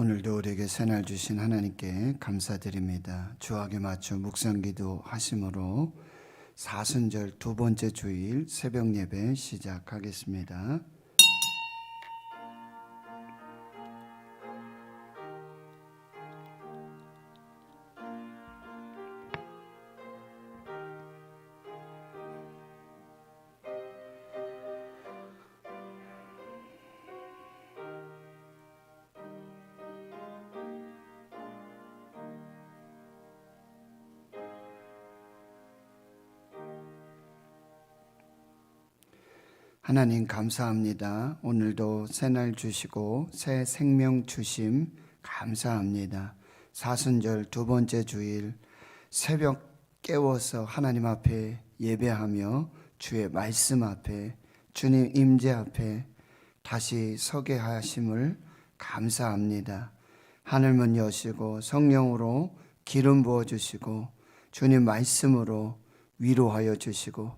오늘도 우리에게 새날 주신 하나님께 감사드립니다. 주하게 맞춰 묵상기도 하심으로 사순절 두 번째 주일 새벽 예배 시작하겠습니다. 하나님 감사합니다. 오늘도 새날 주시고 새 생명 주심 감사합니다. 사순절 두 번째 주일 새벽 깨워서 하나님 앞에 예배하며 주의 말씀 앞에 주님 임재 앞에 다시 서게 하심을 감사합니다. 하늘문 여시고 성령으로 기름 부어 주시고 주님 말씀으로 위로하여 주시고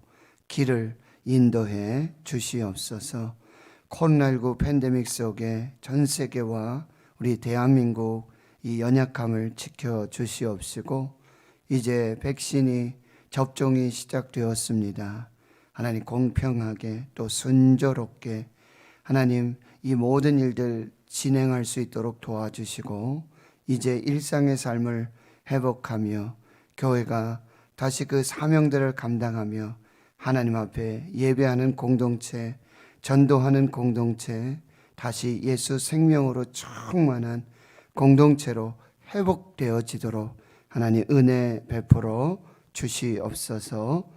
길을 인도해 주시옵소서. 코로나19 팬데믹 속에 전 세계와 우리 대한민국 이 연약함을 지켜 주시옵시고 이제 백신이 접종이 시작되었습니다. 하나님 공평하게 또 순조롭게 하나님 이 모든 일들 진행할 수 있도록 도와주시고 이제 일상의 삶을 회복하며 교회가 다시 그 사명들을 감당하며 하나님 앞에 예배하는 공동체, 전도하는 공동체, 다시 예수 생명으로 충만한 공동체로 회복되어지도록 하나님 은혜 베풀어 주시옵소서.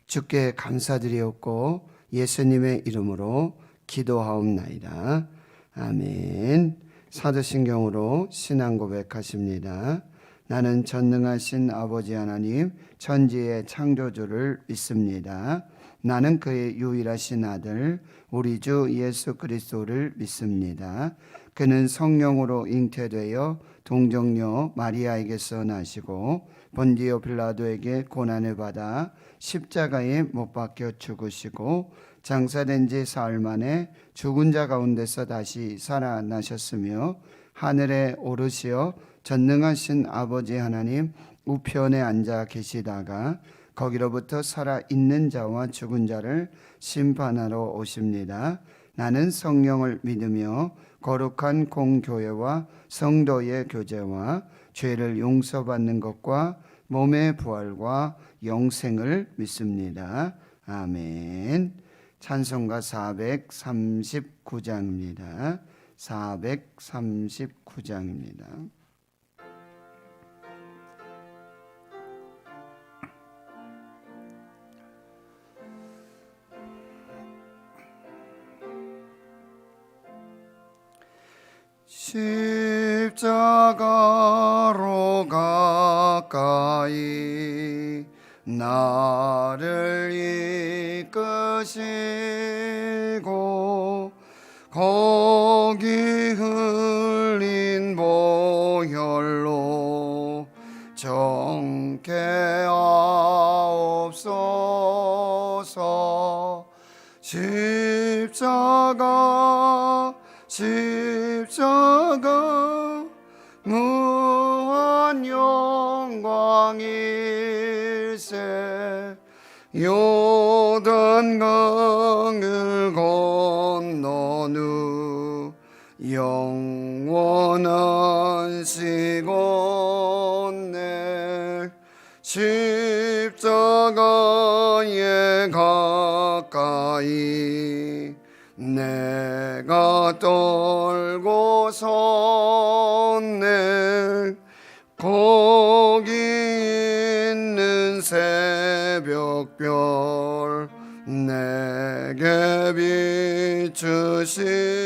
주께 감사드리옵고 예수님의 이름으로 기도하옵나이다. 아멘. 사도신경으로 신앙 고백하십니다. 나는 전능하신 아버지 하나님 천지의 창조주를 믿습니다. 나는 그의 유일하신 아들 우리 주 예수 그리스도를 믿습니다. 그는 성령으로 잉태되어 동정녀 마리아에게서 나시고 본디오 빌라도에게 고난을 받아 십자가에 못 박혀 죽으시고 장사된 지 사흘 만에 죽은 자 가운데서 다시 살아나셨으며 하늘에 오르시어 전능하신 아버지 하나님 우편에 앉아 계시다가 거기로부터 살아있는 자와 죽은 자를 심판하러 오십니다. 나는 성령을 믿으며 거룩한 공교회와 성도의 교제와 죄를 용서받는 것과 몸의 부활과 영생을 믿습니다. 아멘. 찬송가 439장입니다. 439장입니다. 십자가로 가까이 나를 이끄시고 거기 흘린 보혈로 정케 하옵소서. 십자가 무한 영광일세. 요단강을 건넌 후 영원한 시온내 십자가에 가까이 내가 떨고 섰네. 거기 있는 새벽별 내게 비추시네.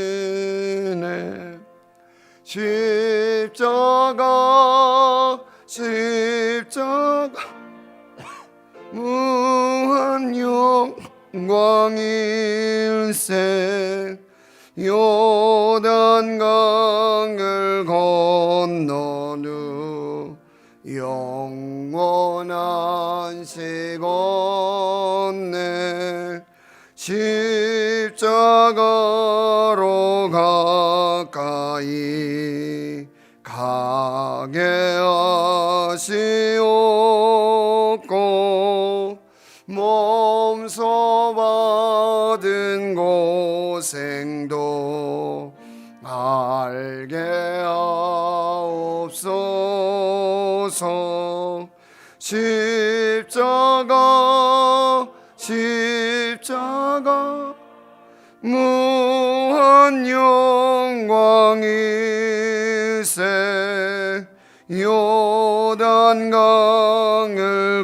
십자가 무한 영광일세. 요단강을 건넌 후 영원한 시온내 십자가로 가까이 가게 하시옵고 몸소 받은 고생도 알게 하옵소서. 십자가 무한 영광일세. 요단강을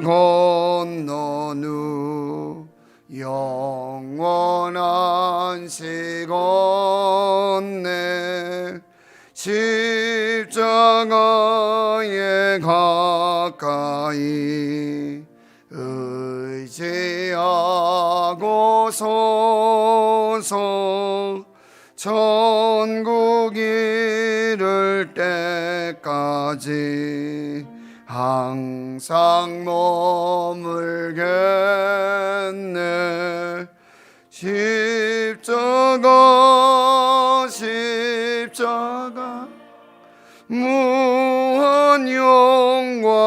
건넌 후 영원한 시건네 십자가에 가까이 의지하고 서서 천국 이를 때까지 항상 머물겠네. 십자가 무한 영광일세.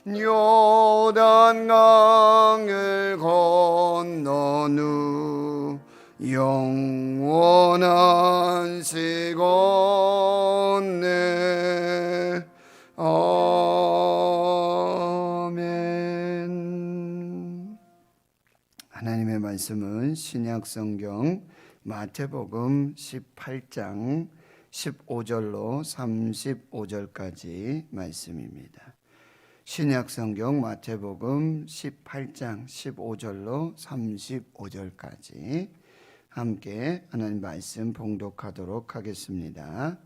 요단강을 건넌 후 영원한 시건네. 아멘. 하나님의 말씀은 신약성경 마태복음 18장 15절로 35절까지 말씀입니다. 신약성경 마태복음 18장 15절로 35절까지 함께 하나님 말씀 봉독하도록 하겠습니다.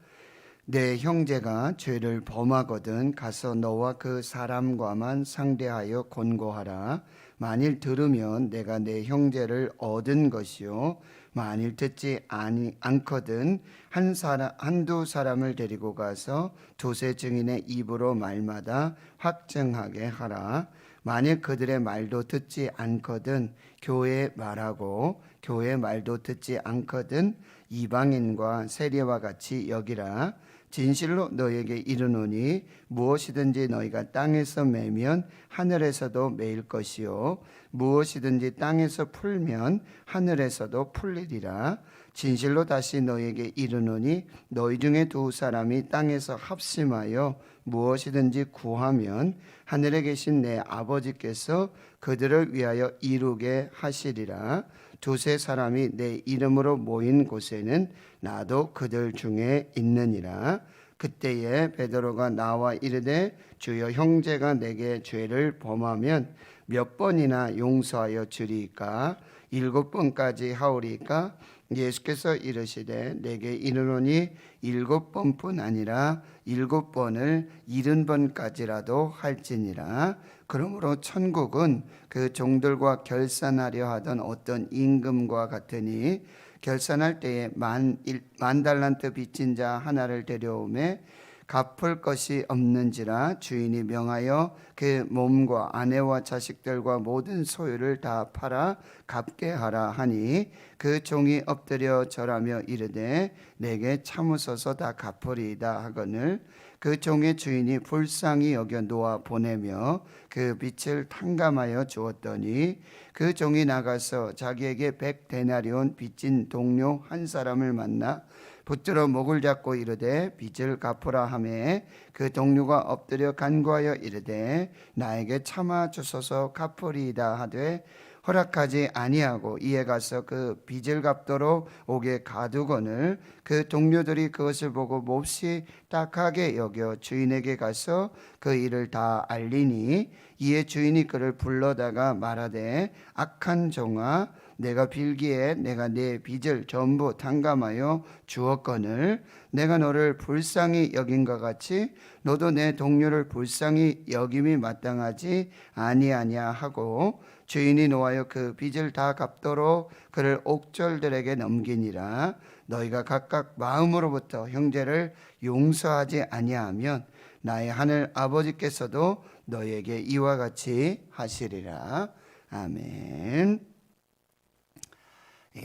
내 형제가 죄를 범하거든 가서 너와 그 사람과만 상대하여 권고하라. 만일 들으면 내가 내 형제를 얻은 것이요 만일 듣지 않거든 한두 사람을 데리고 가서 두세 증인의 입으로 말마다 확증하게 하라. 만일 그들의 말도 듣지 않거든 교회에 말하고 교회 말도 듣지 않거든 이방인과 세리와 같이 여기라. 진실로 너에게 이르노니 무엇이든지 너희가 땅에서 매면 하늘에서도 매일 것이요 무엇이든지 땅에서 풀면 하늘에서도 풀리리라. 진실로 다시 너희에게 이르노니 너희 중에 두 사람이 땅에서 합심하여 무엇이든지 구하면 하늘에 계신 내 아버지께서 그들을 위하여 이루게 하시리라. 두세 사람이 내 이름으로 모인 곳에는 나도 그들 중에 있느니라. 그때에 베드로가 나와 이르되 주여 형제가 내게 죄를 범하면 몇 번이나 용서하여 주리이까? 7번까지 하오리이까? 예수께서 이르시되 내게 이르노니 7번뿐 아니라 7번을 70번까지라도 할지니라. 그러므로 천국은 그 종들과 결산하려 하던 어떤 임금과 같으니 결산할 때에 만 달란트 빚진 자 하나를 데려오매 갚을 것이 없는지라 주인이 명하여 그 몸과 아내와 자식들과 모든 소유를 다 팔아 갚게 하라 하니 그 종이 엎드려 절하며 이르되 내게 참으소서 다 갚으리이다 하거늘 그 종의 주인이 불쌍히 여겨 놓아 보내며 그 빚을 탕감하여 주었더니 그 종이 나가서 자기에게 100데나리온 빚진 동료 한 사람을 만나 붙들어 목을 잡고 이르되 빚을 갚으라 하매 그 동료가 엎드려 간구하여 이르되 나에게 참아 주소서 갚으리이다 하되 허락하지 아니하고 이에 가서 그 빚을 갚도록 옥에 가두거늘 그 동료들이 그것을 보고 몹시 딱하게 여겨 주인에게 가서 그 일을 다 알리니 이에 주인이 그를 불러다가 말하되 악한 종아 내가 빌기에 내가 내 빚을 전부 탕감하여 주었거늘 내가 너를 불쌍히 여긴 것 같이 너도 내 동료를 불쌍히 여김이 마땅하지 아니하냐 하고 주인이 노하여 그 빚을 다 갚도록 그를 옥졸들에게 넘기니라. 너희가 각각 마음으로부터 형제를 용서하지 아니하면 나의 하늘 아버지께서도 너희에게 이와 같이 하시리라. 아멘.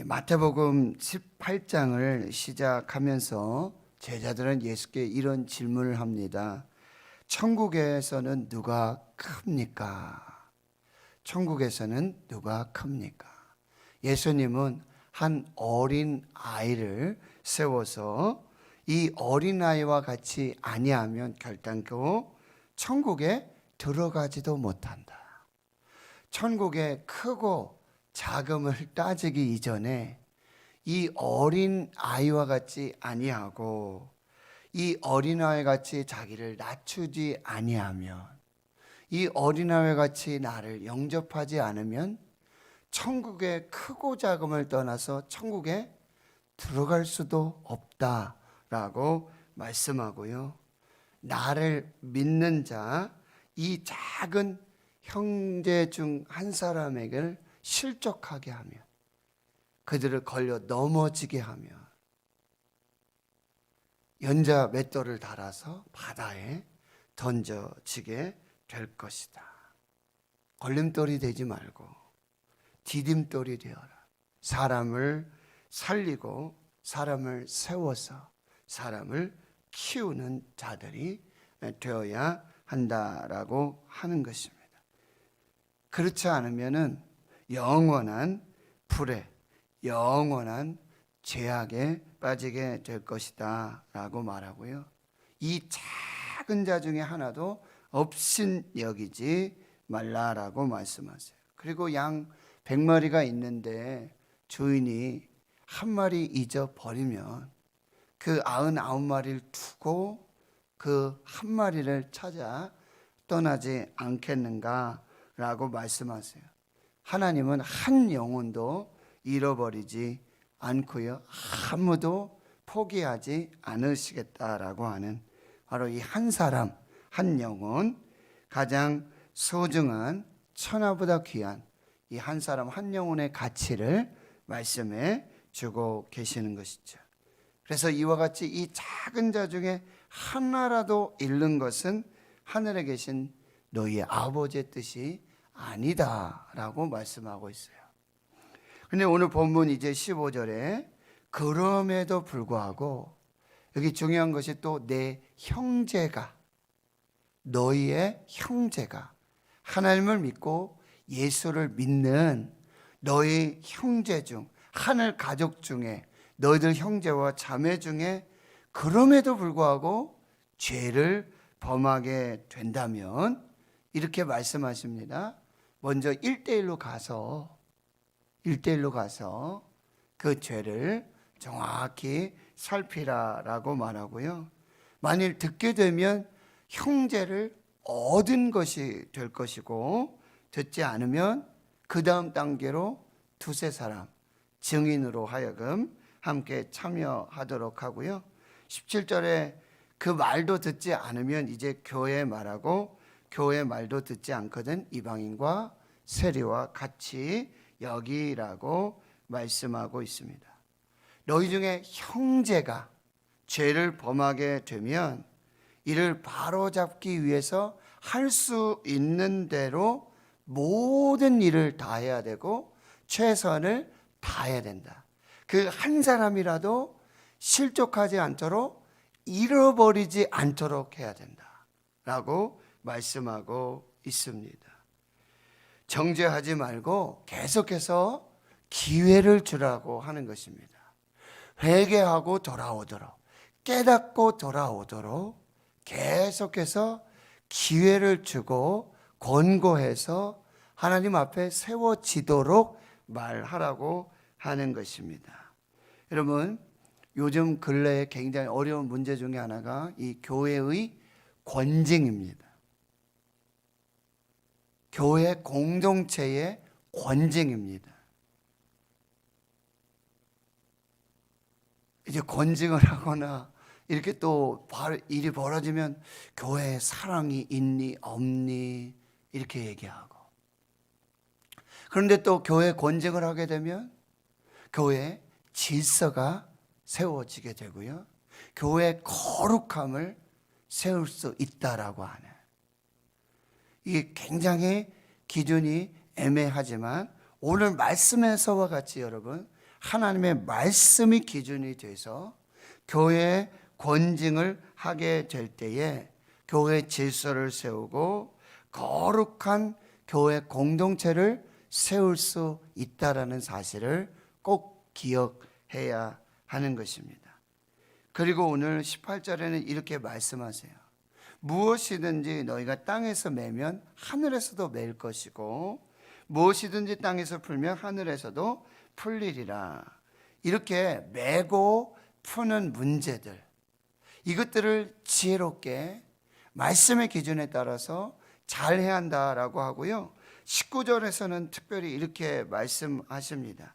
마태복음 18장을 시작하면서 제자들은 예수께 이런 질문을 합니다. 천국에서는 누가 큽니까? 천국에서는 누가 큽니까? 예수님은 한 어린 아이를 세워서 이 어린 아이와 같이 아니하면 결단코 천국에 들어가지도 못한다. 천국에 크고 작음을 따지기 이전에 이 어린 아이와 같이 아니하고 이 어린아이 같이 자기를 낮추지 아니하면, 이 어린아이 같이 나를 영접하지 않으면 천국의 크고 작음을 떠나서 천국에 들어갈 수도 없다라고 말씀하고요. 나를 믿는 자, 이 작은 형제 중 한 사람에게 실족하게 하며 그들을 걸려 넘어지게 하며 연자 맷돌을 달아서 바다에 던져지게 될 것이다. 걸림돌이 되지 말고 디딤돌이 되어라. 사람을 살리고 사람을 세워서 사람을 키우는 자들이 되어야 한다라고 하는 것입니다. 그렇지 않으면은 영원한 불에, 영원한 죄악에 빠지게 될 것이다 라고 말하고요. 이 작은 자 중에 하나도 없인 여기지 말라라고 말씀하세요. 그리고 양 100마리가 있는데 주인이 한 마리 잊어버리면 그 99마리를 두고 그 한 마리를 찾아 떠나지 않겠는가 라고 말씀하세요. 하나님은 한 영혼도 잃어버리지 않고요, 아무도 포기하지 않으시겠다라고 하는 바로 이 한 사람, 한 영혼, 가장 소중한 천하보다 귀한 이 한 사람 한 영혼의 가치를 말씀해 주고 계시는 것이죠. 그래서 이와 같이 이 작은 자 중에 하나라도 잃는 것은 하늘에 계신 너희 아버지의 뜻이 아니다라고 말씀하고 있어요. 근데 오늘 본문 이제 15절에 그럼에도 불구하고, 여기 중요한 것이 또 내 형제가, 너희의 형제가, 하나님을 믿고 예수를 믿는 너희 형제 중, 하늘 가족 중에, 너희들 형제와 자매 중에 그럼에도 불구하고 죄를 범하게 된다면 이렇게 말씀하십니다. 먼저 1대1로 가서 그 죄를 정확히 살피라라고 말하고요. 만일 듣게 되면 형제를 얻은 것이 될 것이고, 듣지 않으면 그 다음 단계로 두세 사람, 증인으로 하여금 함께 참여하도록 하고요. 17절에 그 말도 듣지 않으면 이제 교회 말하고, 교회 말도 듣지 않거든 이방인과 세리와 같이 여기라고 말씀하고 있습니다. 너희 중에 형제가 죄를 범하게 되면 이를 바로잡기 위해서 할 수 있는 대로 모든 일을 다 해야 되고 최선을 다해야 된다. 그 한 사람이라도 실족하지 않도록, 잃어버리지 않도록 해야 된다 라고 말씀하고 있습니다. 정죄하지 말고 계속해서 기회를 주라고 하는 것입니다. 회개하고 돌아오도록, 깨닫고 돌아오도록 계속해서 기회를 주고 권고해서 하나님 앞에 세워지도록 말하라고 하는 것입니다. 여러분, 요즘 근래에 굉장히 어려운 문제 중에 하나가 이 교회의 권징입니다. 교회 공동체의 권징입니다. 이제 권징을 하거나 이렇게 또 일이 벌어지면 교회에 사랑이 있니 없니 이렇게 얘기하고, 그런데 또 교회 권징을 하게 되면 교회 질서가 세워지게 되고요, 교회 거룩함을 세울 수 있다라고 하는, 이게 굉장히 기준이 애매하지만 오늘 말씀에서와 같이 여러분, 하나님의 말씀이 기준이 돼서 교회의 권징을 하게 될 때에 교회 질서를 세우고 거룩한 교회 공동체를 세울 수 있다라는 사실을 꼭 기억해야 하는 것입니다. 그리고 오늘 18절에는 이렇게 말씀하세요. 무엇이든지 너희가 땅에서 매면 하늘에서도 맬 것이고 무엇이든지 땅에서 풀면 하늘에서도 풀리리라. 이렇게 매고 푸는 문제들, 이것들을 지혜롭게 말씀의 기준에 따라서 잘 해야 한다라고 하고요. 19절에서는 특별히 이렇게 말씀하십니다.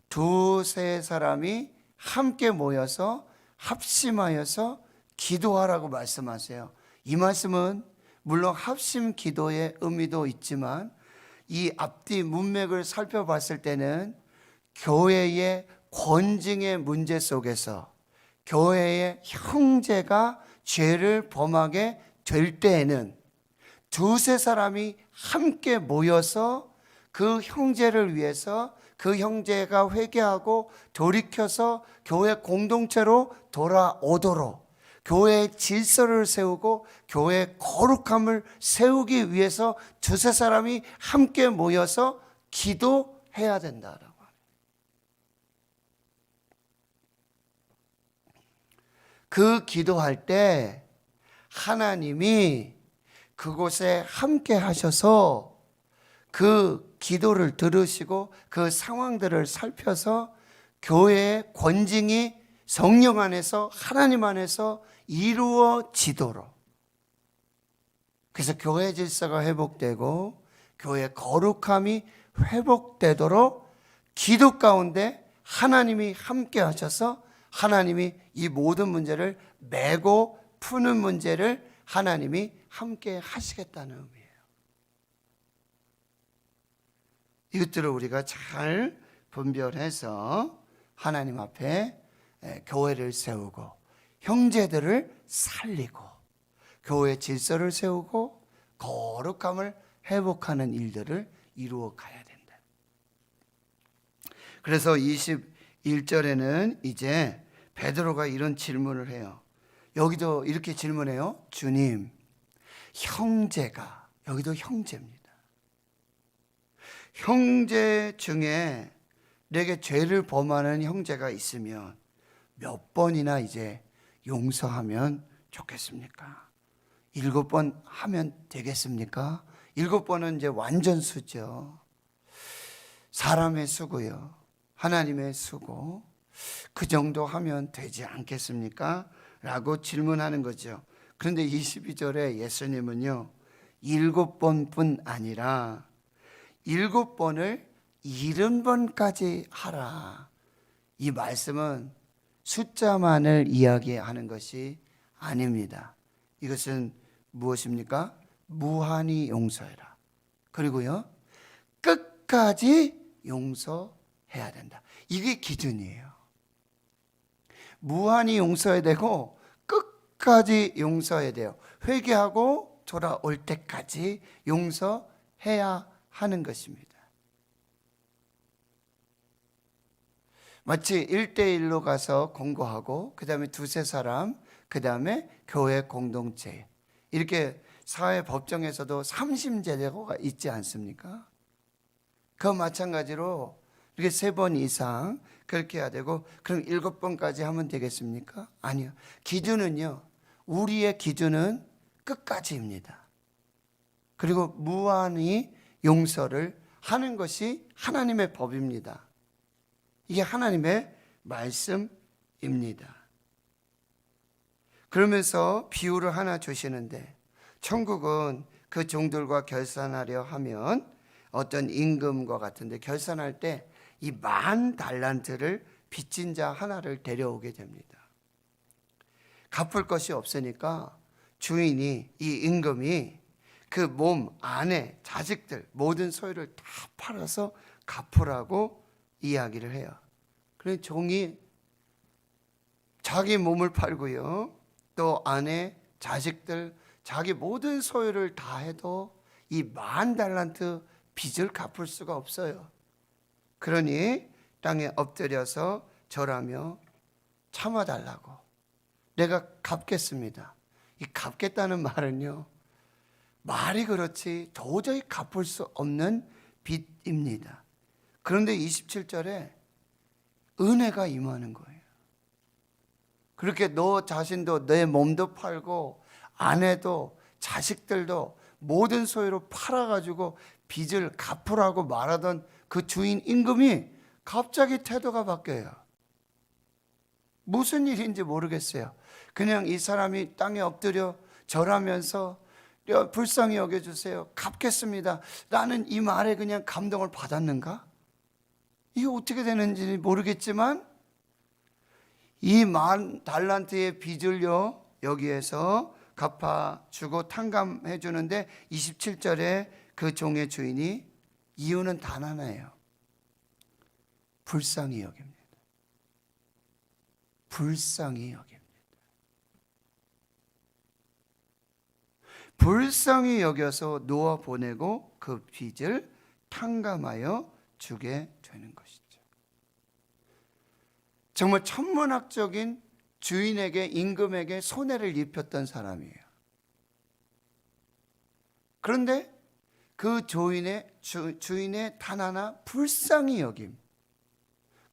두세 사람이 함께 모여서 합심하여서 기도하라고 말씀하세요. 이 말씀은 물론 합심 기도의 의미도 있지만 이 앞뒤 문맥을 살펴봤을 때는 교회의 권징의 문제 속에서 교회의 형제가 죄를 범하게 될 때에는 두세 사람이 함께 모여서 그 형제를 위해서 그 형제가 회개하고 돌이켜서 교회 공동체로 돌아오도록 교회의 질서를 세우고 교회의 거룩함을 세우기 위해서 두세 사람이 함께 모여서 기도해야 된다라고 합니다. 그 기도할 때 하나님이 그곳에 함께 하셔서 그 기도를 들으시고 그 상황들을 살펴서 교회의 권징이 성령 안에서 하나님 안에서 이루어지도록, 그래서 교회 질서가 회복되고 교회 거룩함이 회복되도록 기도 가운데 하나님이 함께 하셔서 하나님이 이 모든 문제를 메고 푸는 문제를 하나님이 함께 하시겠다는 의미예요. 이것들을 우리가 잘 분별해서 하나님 앞에 교회를 세우고 형제들을 살리고 교회 질서를 세우고 거룩함을 회복하는 일들을 이루어 가야 된다. 그래서 21절에는 이제 베드로가 이런 질문을 해요. 여기도 이렇게 질문해요. 주님, 형제가, 여기도 형제입니다. 형제 중에 내게 죄를 범하는 형제가 있으면 몇 번이나 이제 용서하면 좋겠습니까? 7번 하면 되겠습니까? 7번은 이제 완전수죠. 사람의 수고요, 하나님의 수고, 그 정도 하면 되지 않겠습니까? 라고 질문하는 거죠. 그런데 22절에 예수님은요, 7번뿐 아니라 7번을 70번까지 하라. 이 말씀은 숫자만을 이야기하는 것이 아닙니다. 이것은 무엇입니까? 무한히 용서해라. 그리고요, 끝까지 용서해야 된다. 이게 기준이에요. 무한히 용서해야 되고 끝까지 용서해야 돼요. 회개하고 돌아올 때까지 용서해야 하는 것입니다. 마치 1대1로 가서 공고하고 그 다음에 두세 사람, 그 다음에 교회 공동체, 이렇게 사회법정에서도 3심제도가 있지 않습니까? 그 마찬가지로 이렇게 3번 이상 그렇게 해야 되고, 그럼 7번까지 하면 되겠습니까? 아니요. 기준은요, 우리의 기준은 끝까지입니다. 그리고 무한히 용서를 하는 것이 하나님의 법입니다. 이게 하나님의 말씀입니다. 그러면서 비유를 하나 주시는데, 천국은 그 종들과 결산하려 하면 어떤 임금과 같은데 결산할 때 이 10,000달란트를 빚진 자 하나를 데려오게 됩니다. 갚을 것이 없으니까 주인이, 이 임금이 그 몸, 아내, 자식들 모든 소유를 다 팔아서 갚으라고 이야기를 해요. 그래서 종이 자기 몸을 팔고요, 또 아내, 자식들, 자기 모든 소유를 다 해도 이 10,000달란트 빚을 갚을 수가 없어요. 그러니 땅에 엎드려서 절하며 참아달라고. 내가 갚겠습니다. 이 갚겠다는 말은요, 말이 그렇지 도저히 갚을 수 없는 빚입니다. 그런데 27절에 은혜가 임하는 거예요. 그렇게 너 자신도 내 몸도 팔고 아내도 자식들도 모든 소유로 팔아가지고 빚을 갚으라고 말하던 그 주인 임금이 갑자기 태도가 바뀌어요. 무슨 일인지 모르겠어요. 그냥 이 사람이 땅에 엎드려 절하면서 불쌍히 여겨주세요, 갚겠습니다, 라는 이 말에 그냥 감동을 받았는가? 이게 어떻게 되는지 모르겠지만 이 10,000달란트의 빚을요 여기에서 갚아주고 탕감해 주는데 27절에 그 종의 주인이 이유는 단 하나예요. 불쌍히 여깁니다. 불쌍히 여깁니다. 불쌍히 여겨서 놓아 보내고 그 빚을 탕감하여 주게 되는 것이죠. 정말 천문학적인 주인에게, 임금에게 손해를 입혔던 사람이에요. 그런데 그 주인의 단 하나 불쌍히 여김,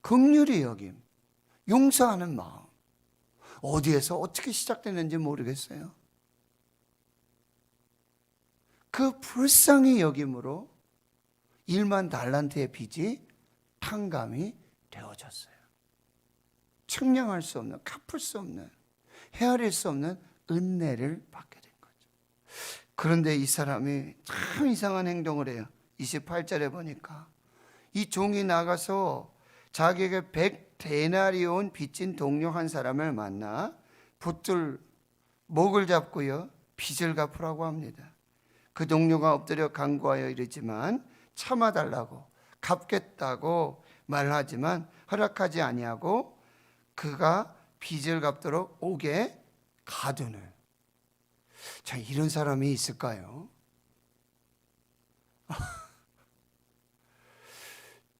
긍휼히 여김, 용서하는 마음, 어디에서 어떻게 시작됐는지 모르겠어요. 그 불쌍히 여김으로 10,000달란트의 빚이 탕감이 되어졌어요. 측량할 수 없는, 갚을 수 없는, 헤아릴 수 없는 은혜를 받게 된 거죠. 그런데 이 사람이 참 이상한 행동을 해요. 28절에 보니까 이 종이 나가서 자기에게 100데나리온 빚진 동료 한 사람을 만나 붙들 목을 잡고요 빚을 갚으라고 합니다. 그 동료가 엎드려 간구하여 이르지만 참아달라고, 갚겠다고 말하지만 허락하지 아니하고 그가 빚을 갚도록 옥에 가두는. 자, 이런 사람이 있을까요?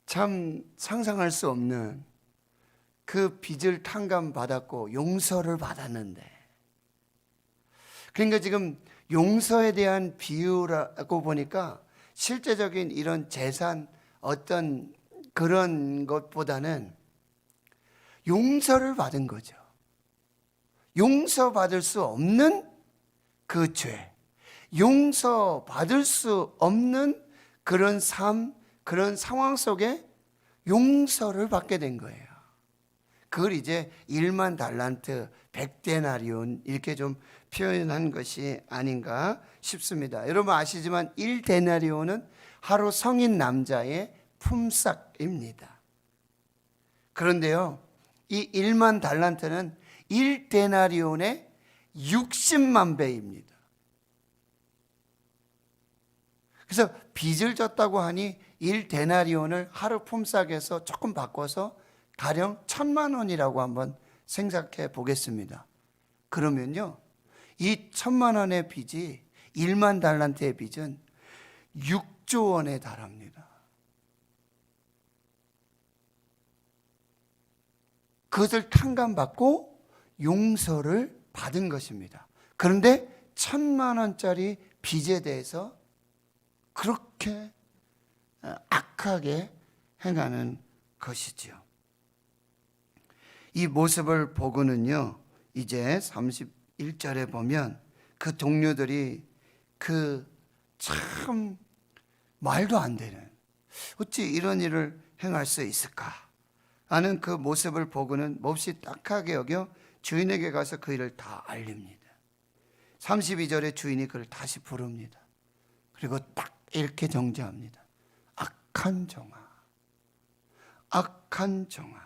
참 상상할 수 없는, 그 빚을 탕감받았고 용서를 받았는데, 그러니까 지금 용서에 대한 비유라고 보니까 실제적인 이런 재산 어떤 그런 것보다는 용서를 받은 거죠. 용서받을 수 없는 그 죄, 용서받을 수 없는 그런 삶, 그런 상황 속에 용서를 받게 된 거예요. 그걸 이제 10,000달란트, 100데나리온 이렇게 좀 표현한 것이 아닌가 싶습니다. 여러분 아시지만 1데나리온은 하루 성인 남자의 품삯입니다. 그런데요, 이 10,000달란트는 1데나리온의 60만 배입니다. 그래서 빚을 졌다고 하니 1데나리온을 하루 품삯에서 조금 바꿔서 가령 1,000,000원이라고 한번 생각해 보겠습니다. 그러면요, 이 1,000,000원의 빚이 10,000달란트의 빚은 6조 원에 달합니다. 그것을 탕감받고 용서를 받은 것입니다. 그런데 1,000,000원짜리 빚에 대해서 그렇게 악하게 행하는 것이지요. 이 모습을 보고는요, 이제 31절에 보면 그 동료들이 그 참 말도 안 되는, 어찌 이런 일을 행할 수 있을까 하는 그 모습을 보고는 몹시 딱하게 여겨 주인에게 가서 그 일을 다 알립니다. 32절에 주인이 그를 다시 부릅니다. 그리고 딱 이렇게 정죄합니다. 악한 종아, 악한 종아,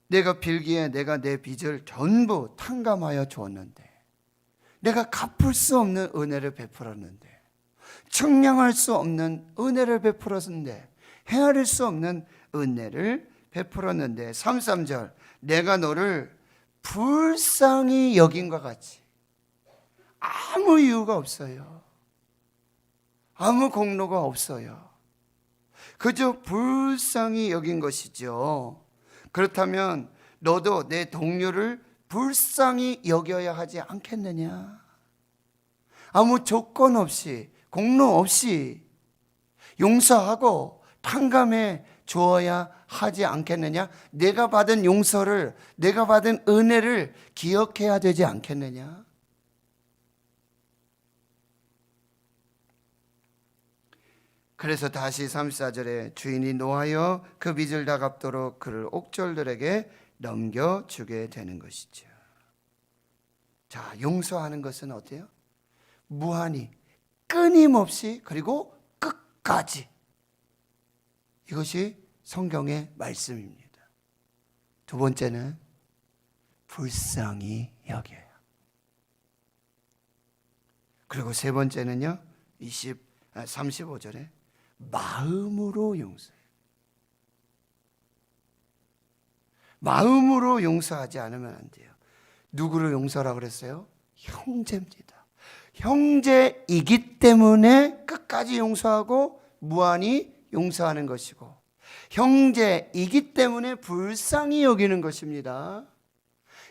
내가 빌기에 내가 내 빚을 전부 탕감하여 주었는데, 내가 갚을 수 없는 은혜를 베풀었는데, 측량할 수 없는 은혜를 베풀었는데, 헤아릴 수 없는 은혜를 베풀었는데, 33절, 내가 너를 불쌍히 여긴 것 같이, 아무 이유가 없어요. 아무 공로가 없어요. 그저 불쌍히 여긴 것이죠. 그렇다면 너도 내 동료를 불쌍히 여겨야 하지 않겠느냐? 아무 조건 없이, 공로 없이 용서하고 탕감해 주어야 하지 않겠느냐? 내가 받은 용서를, 내가 받은 은혜를 기억해야 되지 않겠느냐? 그래서 다시 34절에 주인이 노하여 그 빚을 다 갚도록 그를 옥졸들에게 넘겨주게 되는 것이죠. 자, 용서하는 것은 어때요? 무한히, 끊임없이, 그리고 끝까지. 이것이 성경의 말씀입니다. 두 번째는 불쌍히 여겨요. 그리고 세 번째는요, 35절에 마음으로 용서해요. 마음으로 용서하지 않으면 안 돼요. 누구를 용서하라고 그랬어요? 형제입니다. 형제이기 때문에 끝까지 용서하고 무한히 용서하는 것이고, 형제이기 때문에 불쌍히 여기는 것입니다.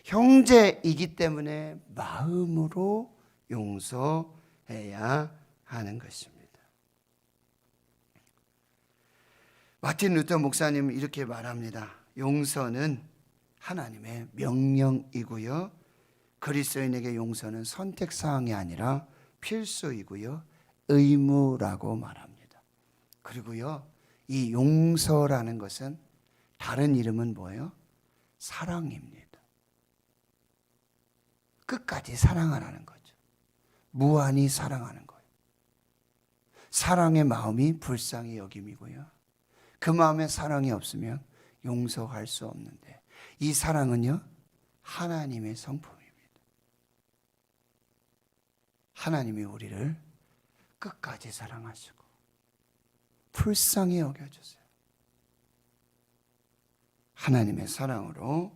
형제이기 때문에 마음으로 용서해야 하는 것입니다. 마틴 루터 목사님은 이렇게 말합니다. 용서는 하나님의 명령이고요, 그리스도인에게 용서는 선택사항이 아니라 필수이고요, 의무라고 말합니다. 그리고요, 이 용서라는 것은 다른 이름은 뭐예요? 사랑입니다. 끝까지 사랑하라는 거죠. 무한히 사랑하는 거예요. 사랑의 마음이 불쌍히 여김이고요, 그 마음에 사랑이 없으면 용서할 수 없는데, 이 사랑은요, 하나님의 성품입니다. 하나님이 우리를 끝까지 사랑하시고 불쌍히 여겨주세요. 하나님의 사랑으로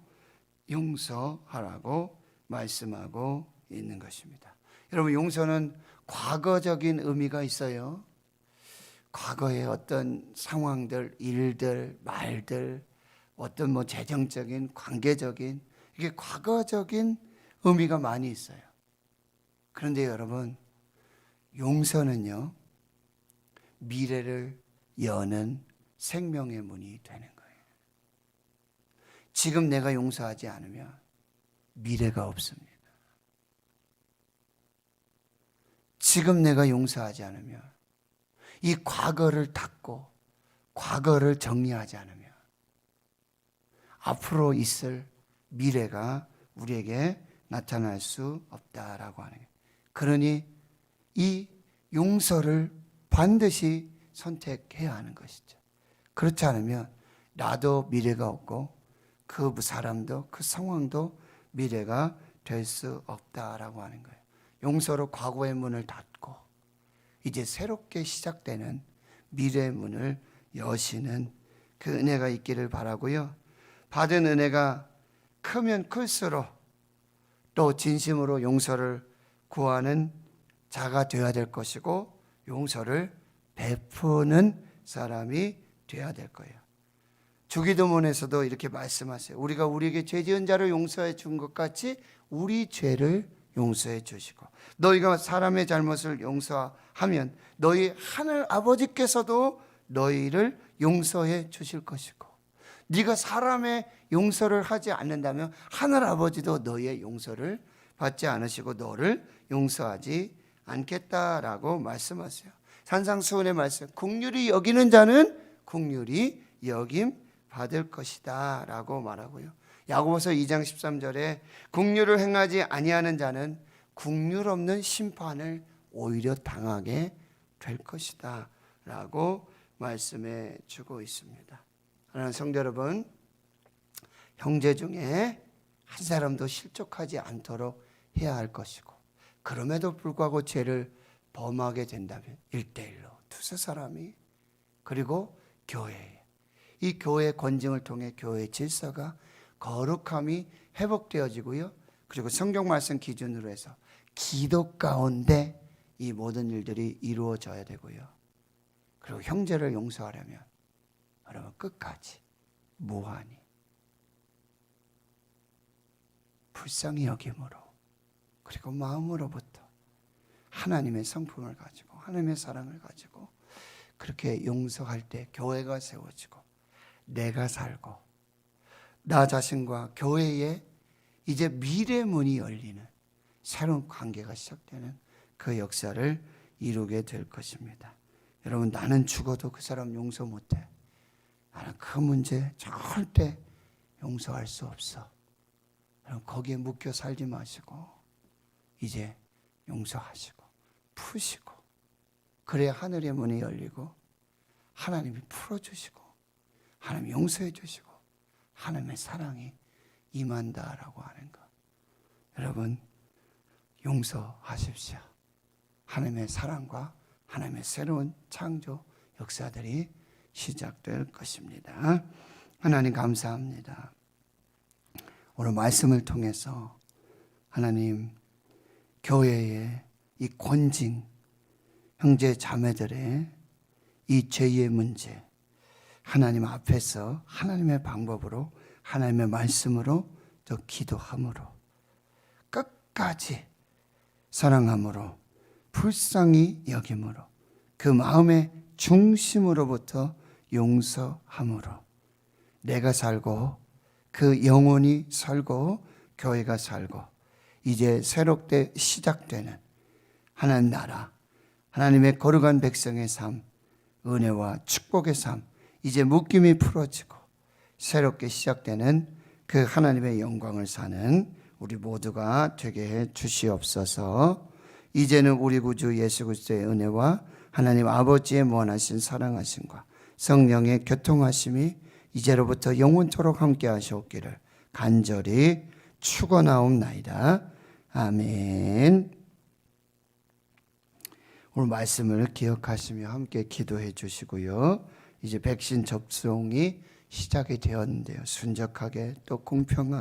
용서하라고 말씀하고 있는 것입니다. 여러분, 용서는 과거적인 의미가 있어요. 과거의 어떤 상황들, 일들, 말들, 어떤 재정적인, 관계적인, 이게 과거적인 의미가 많이 있어요. 그런데 여러분, 용서는요, 미래를 여는 생명의 문이 되는 거예요. 지금 내가 용서하지 않으면 미래가 없습니다. 지금 내가 용서하지 않으면, 이 과거를 닫고 과거를 정리하지 않으면 앞으로 있을 미래가 우리에게 나타날 수 없다라고 하는 거예요. 그러니 이 용서를 반드시 선택해야 하는 것이죠. 그렇지 않으면 나도 미래가 없고 그 사람도, 그 상황도 미래가 될 수 없다라고 하는 거예요. 용서로 과거의 문을 닫고 이제 새롭게 시작되는 미래의 문을 여시는 그 은혜가 있기를 바라고요. 받은 은혜가 크면 클수록 또 진심으로 용서를 구하는 자가 되어야 될 것이고, 용서를 베푸는 사람이 되어야 될 거예요. 주기도문에서도 이렇게 말씀하세요. 우리가 우리에게 죄 지은 자를 용서해 준 것 같이 우리 죄를 용서해 주시고, 너희가 사람의 잘못을 용서하면 너희 하늘 아버지께서도 너희를 용서해 주실 것이고, 네가 사람의 용서를 하지 않는다면 하늘 아버지도 너희의 용서를 받지 않으시고 너를 용서하지 않겠다라고 말씀하세요. 산상수훈의 말씀, 긍휼히 여기는 자는 긍휼히 여김 받을 것이다 라고 말하고요. 야고보서 2장 13절에 긍휼을 행하지 아니하는 자는 긍휼 없는 심판을 오히려 당하게 될 것이다 라고 말씀해 주고 있습니다. 하나님 성도 여러분, 형제 중에 한 사람도 실족하지 않도록 해야 할 것이고, 그럼에도 불구하고 죄를 범하게 된다면 1대1로 두세 사람이, 그리고 교회, 이 교회의 권징을 통해 교회의 질서가, 거룩함이 회복되어지고요, 그리고 성경 말씀 기준으로 해서 기도 가운데 이 모든 일들이 이루어져야 되고요, 그리고 형제를 용서하려면 여러분 끝까지 무한히 불쌍히 여김으로 그리고 마음으로부터 하나님의 성품을 가지고 하나님의 사랑을 가지고 그렇게 용서할 때 교회가 세워지고 내가 살고 나 자신과 교회에 이제 미래 문이 열리는 새로운 관계가 시작되는 그 역사를 이루게 될 것입니다. 여러분 나는 죽어도 그 사람 용서 못해. 나는 그 문제 절대 용서할 수 없어. 여러분 거기에 묶여 살지 마시고 이제 용서하시고 푸시고 그래야 하늘의 문이 열리고 하나님이 풀어주시고 하나님이 용서해 주시고 하나님의 사랑이 임한다라고 하는 것. 여러분 용서하십시오. 하나님의 사랑과 하나님의 새로운 창조 역사들이 시작될 것입니다. 하나님 감사합니다. 오늘 말씀을 통해서 하나님 교회의 이 권징 형제 자매들의 이 죄의 문제 하나님 앞에서 하나님의 방법으로 하나님의 말씀으로 또 기도함으로 끝까지 사랑함으로 불쌍히 여김으로 그 마음의 중심으로부터 용서함으로 내가 살고 그 영혼이 살고 교회가 살고 이제 새롭게 시작되는 하나님 나라 하나님의 거룩한 백성의 삶 은혜와 축복의 삶 이제 묶임이 풀어지고 새롭게 시작되는 그 하나님의 영광을 사는 우리 모두가 되게 해 주시옵소서. 이제는 우리 구주 예수 그리스도의 은혜와 하나님 아버지의 무한하신 사랑하심과 성령의 교통하심이 이제로부터 영원토록 함께 하시옵기를 간절히 축원하옵나이다. 아멘. 오늘 말씀을 기억하시며 함께 기도해 주시고요. 이제 백신 접종이 시작이 되었는데요. 순적하게 또 공평하게